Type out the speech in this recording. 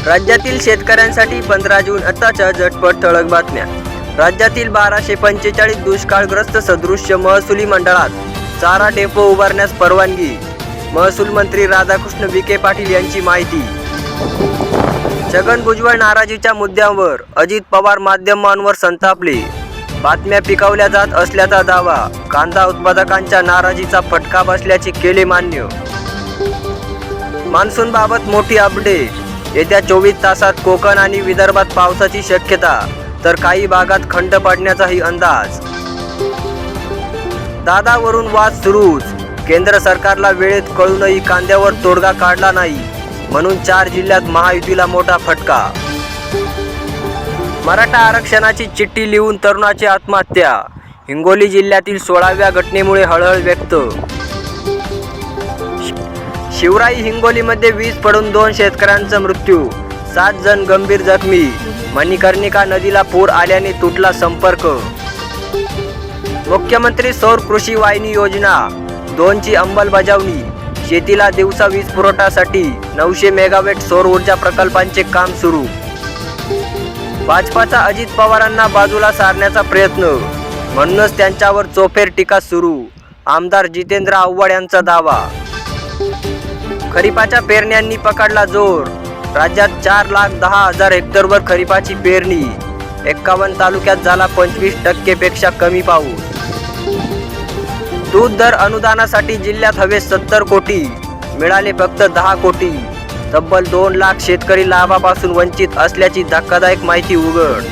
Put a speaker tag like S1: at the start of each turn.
S1: राज्यातील शेतकऱ्यांसाठी 15 जून आताच्या झटपट ठळक बातम्या। राज्यातील 1245 दुष्काळग्रस्त सदृश्य महसुली मंडळात चारा डेपो उभारण्यास परवानगी। महसूल मंत्री राधाकृष्ण विखे पाटील यांची माहिती। छगन भुजबळ नाराजीच्या मुद्द्यावर अजित पवार माध्यमांवर संतापले। बातम्या पिकवल्या जात असल्याचा दावा। कांदा उत्पादकांच्या नाराजीचा फटका बसल्याचे केले मान्य। मान्सूनबाबत मोठी अपडेट। येत्या 24 तासात कोकण आणि विदर्भात पावसाची शक्यता, तर काही भागात खंड पडण्याचाही अंदाज। दादावरून वाद सुरूच। केंद्र सरकारला वेळेत कळूनही कांद्यावर तोडगा काढला नाही, म्हणून 4 जिल्ह्यात महायुतीला मोठा फटका। मराठा आरक्षणाची चिठ्ठी लिहून तरुणाची आत्महत्या। हिंगोली जिल्ह्यातील 16व्या घटनेमुळे हळहळ व्यक्त। शिवराई हिंगोलीमध्ये वीज पडून 2 शेतकऱ्यांचा मृत्यू, 7 जण गंभीर जखमी। मणिकर्णिका नदीला पूर आल्याने तुटला संपर्क। मुख्यमंत्री सौर कृषी वाहिनी योजना 2 ची अंमलबजावणी। शेतीला दिवसा वीज पुरवठ्यासाठी 900 मेगावॅट सौर ऊर्जा प्रकल्पांचे काम सुरू। भाजपाचा अजित पवारांना बाजूला सारण्याचा प्रयत्न, म्हणूनच त्यांच्यावर चोफेर टीका सुरू। आमदार जितेंद्र आव्हाड यांचा दावा। खरीपाच्या पेरण्यांनी पकडला जोर। राज्यात 4,10,000 हेक्टरवर खरीपाची पेरणी। 51 तालुक्यात झाला 25% पेक्षा कमी पाऊस। दूध दर अनुदानासाठी जिल्ह्यात हवे 70 कोटी, मिळाले फक्त 10 कोटी। तब्बल 2 लाख शेतकरी लाभापासून वंचित असल्याची धक्कादायक माहिती उघड।